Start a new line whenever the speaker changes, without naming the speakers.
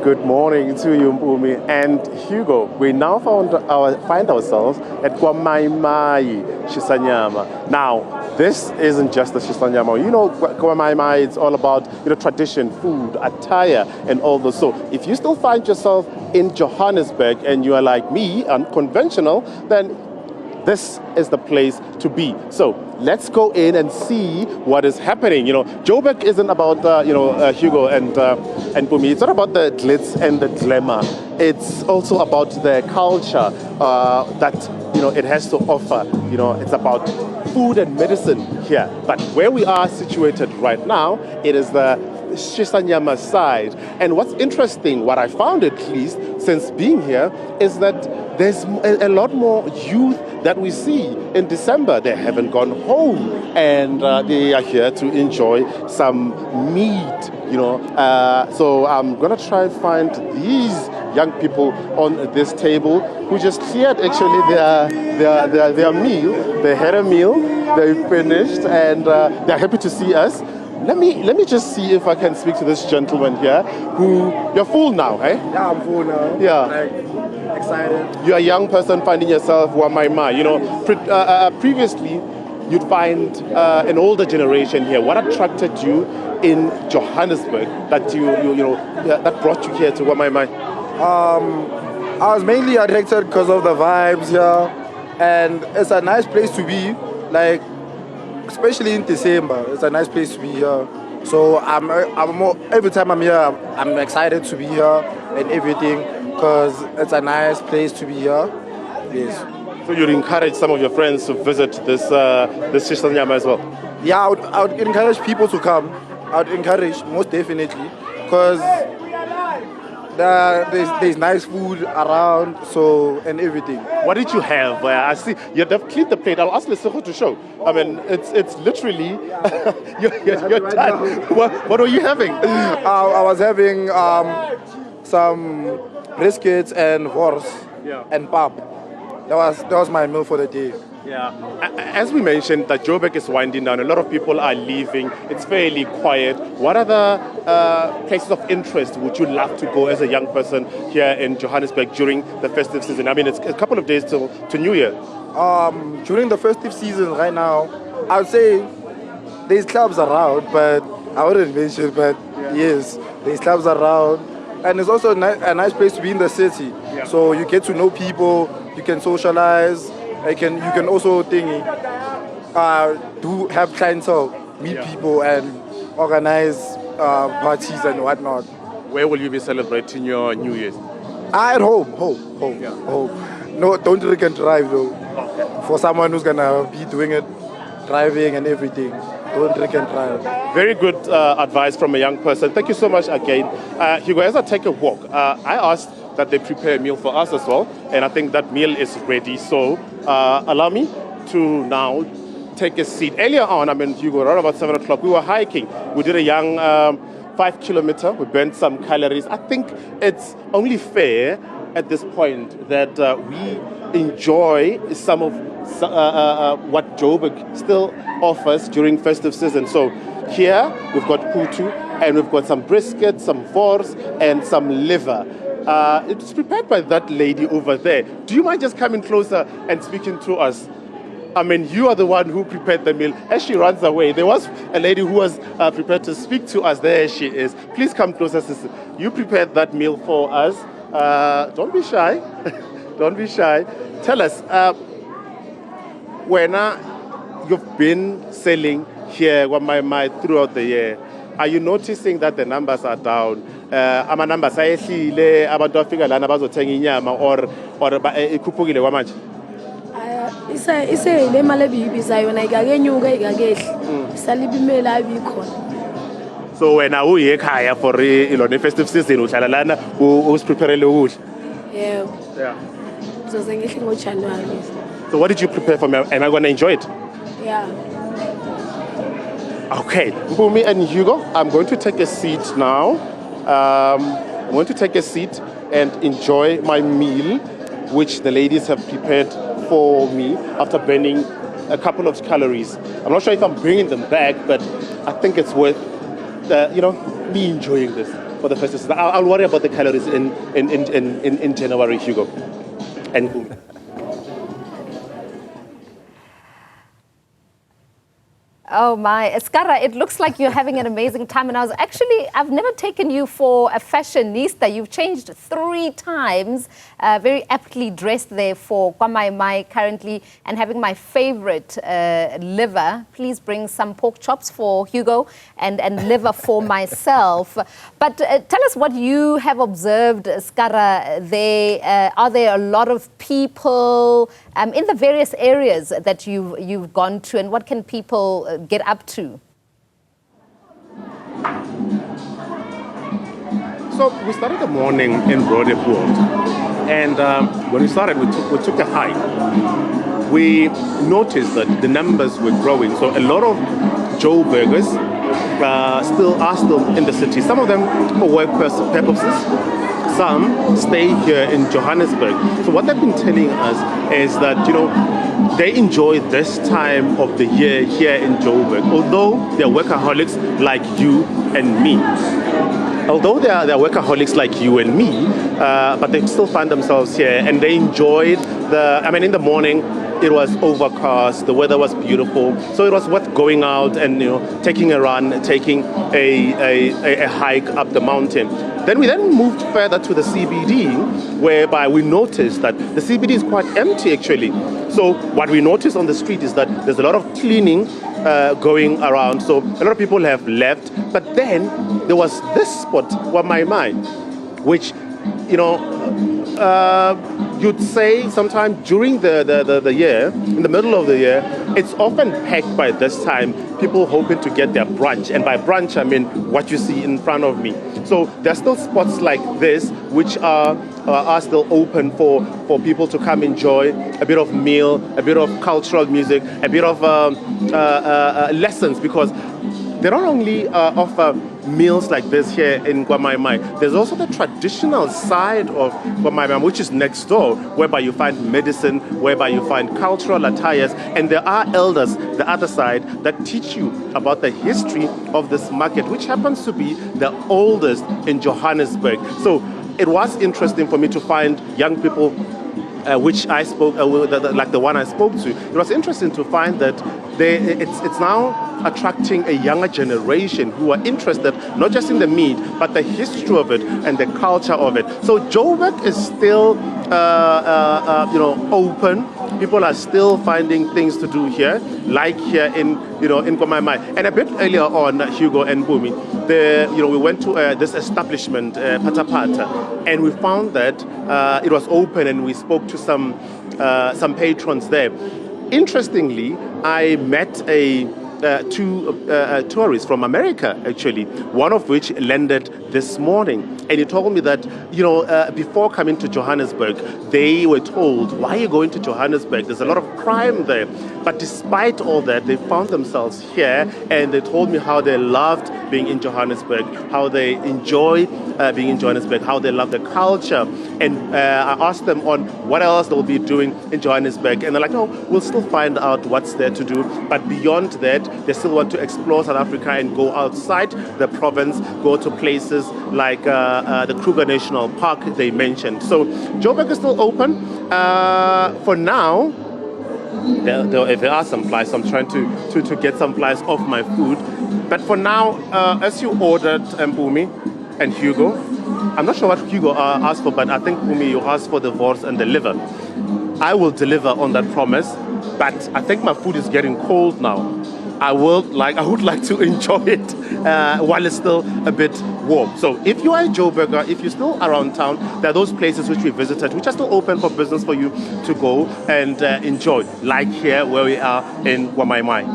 Good morning to you, Mpumi and Hugo. We now find ourselves at Kwa Mai Mai Shisanyama. Now, this isn't just the Shisanyama. You know, Kwa Mai Mai, it's all about tradition, food, attire, and all those. So, if you still find yourself in Johannesburg and you are like me, unconventional, then this is the place to be. So let's go in and see what is happening. Joburg isn't about Hugo and Mpumi. It's not about the glitz and the glamour. It's also about the culture that it has to offer. It's about food and medicine here. But where we are situated right now, it is the Shisanyama side. And what's interesting, what I found at least since being here, is that there's a lot more youth that we see in December. They haven't gone home and they are here to enjoy some meat, So I'm gonna try and find these young people on this table who just cleared actually their meal. They had a meal, they finished, and they're happy to see us. Let me just see if I can speak to this gentleman here. You're full now, eh?
Yeah, I'm full now.
Yeah.
Excited.
You're a young person finding yourself Kwa Mai Mai. Previously you'd find an older generation here. What attracted you in Johannesburg that that brought you here to Kwa Mai Mai?
I was mainly attracted because of the vibes here, and it's a nice place to be. Like, especially in December, it's a nice place to be here. So every time I'm here, I'm excited to be here and everything, because it's a nice place to be here. Yes.
So you'd encourage some of your friends to visit this Shisanyama as well?
Yeah, I would encourage people to come. I would encourage, most definitely, because there's nice food around, and everything.
What did you have? I see you've cleaned the plate. I'll ask Lesego to show. I mean, it's literally you're done. What were you having?
I was having some briskets and horse and pap. That was my meal for the day.
Yeah. As we mentioned, that Joburg is winding down. A lot of people are leaving. It's fairly quiet. What other places of interest would you love to go as a young person here in Johannesburg during the festive season? I mean, it's a couple of days to New Year.
During the festive season right now, I would say there's clubs around, but I wouldn't mention, but yes, there's clubs around. And it's also a nice place to be in the city. Yeah. So you get to know people, you can socialize, you can also do have clientele, meet people and organize parties and whatnot.
Where will you be celebrating your New Year's?
At home. Home. No, don't drink and drive though. Okay. For someone who's gonna be doing it, driving and everything, don't drink and drive.
Very good advice from a young person. Thank you so much again. Hugo, as I take a walk, I asked that they prepare a meal for us as well, and I think that meal is ready. So allow me to now take a seat. Earlier on, Hugo, around about 7 o'clock, we were hiking. We did a young 5 kilometer. We burned some calories. I think it's only fair at this point that we enjoy some of what Joburg still offers during festive season. So here we've got putu, and we've got some brisket, some vors, and some liver. It's prepared by that lady over there. Do you mind just coming closer and speaking to us? I mean, you are the one who prepared the meal. As she runs away, there was a lady who was prepared to speak to us. There she is. Please come closer, sister. You prepared that meal for us. Don't be shy. Don't be shy. Tell us, when you've been selling here Kwa Mai Mai throughout the year, are you noticing that the numbers are down? Ama numbers ayehlile abantu afika lana bazothenga inyama or ikhuphukile kwamanje?
Ise le mali ebiyibiza yona ikakenyuka ikakehli. Salibimela abikhona.
So when are we ekhaya for the festive season uhlala lana usipreparele ukudla? Yeah.
So sengihle ngoJanuary.
So what did you prepare for me? Am I going to enjoy it?
Yeah.
Okay, Mpumi and Hugo, I'm going to take a seat now. I'm going to take a seat and enjoy my meal, which the ladies have prepared for me after burning a couple of calories. I'm not sure if I'm bringing them back, but I think it's worth, me enjoying this. for the festive season. I'll worry about the calories in January, Hugo and Mpumi.
Oh my, Scara, it looks like you're having an amazing time. And I've never taken you for a fashionista. You've changed 3 times, very aptly dressed there for Kwa Mai Mai currently, and having my favorite liver. Please bring some pork chops for Hugo and liver for myself. But tell us what you have observed, Scara, there. Are there a lot of people in the various areas that you've gone to, and what can people get up to?
So we started the morning in Roodepoort, and when we started, we took a hike. We noticed that the numbers were growing, so a lot of Joburgers are still in the city. Some of them for work purposes. Some stay here in Johannesburg. So what they've been telling us is that, you know, they enjoy this time of the year here in Joburg, although they're workaholics like you and me. Although they're workaholics like you and me, but they still find themselves here, and they enjoyed in the morning, it was overcast, the weather was beautiful, so it was worth going out and, you know, taking a run, taking a hike up the mountain. Then we moved further to the CBD, whereby we noticed that the CBD is quite empty actually. So what we noticed on the street is that there's a lot of cleaning going around, so a lot of people have left. But then there was this spot, Kwa Mai Mai, which, you know, you'd say sometime during the year, in the middle of the year, it's often packed by this time, people hoping to get their brunch. And by brunch, I mean what you see in front of me. So there are still spots like this, which are still open for people to come enjoy a bit of meal, a bit of cultural music, a bit of lessons, because they don't only offer meals like this here in Kwa Mai Mai. There's also the traditional side of Kwa Mai Mai, which is next door, whereby you find medicine, whereby you find cultural attires, and there are elders, the other side, that teach you about the history of this market, which happens to be the oldest in Johannesburg. So it was interesting for me to find young people which I spoke, like the one I spoke to. It was interesting to find that it's now attracting a younger generation who are interested not just in the meat, but the history of it and the culture of it. So Joburg is still, open. People are still finding things to do here, like here in Kwa Mai Mai. And a bit earlier on, Hugo and Mpumi, we went to this establishment, Pata Pata, and we found that it was open, and we spoke to some patrons there. Interestingly, I met two tourists from America, actually, one of which landed this morning. And he told me that, before coming to Johannesburg, they were told, why are you going to Johannesburg? There's a lot of crime there. But despite all that, they found themselves here, and they told me how they loved being in Johannesburg, how they enjoy being in Johannesburg, how they love the culture. And I asked them on what else they'll be doing in Johannesburg. And they're like, no, we'll still find out what's there to do. But beyond that, they still want to explore South Africa and go outside the province, go to places like the Kruger National Park they mentioned. So Joburg is still open. For now, there are some flies, so I'm trying to get some flies off my food. But for now, as you ordered, Mpumi and Hugo, I'm not sure what Hugo asked for, but I think, Mpumi, you asked for the wors and the liver. I will deliver on that promise, but I think my food is getting cold now. I would like to enjoy it while it's still a bit warm. So if you are a Joburger, if you're still around town, there are those places which we visited, which are still open for business for you to go and enjoy, like here where we are in Kwa Mai Mai.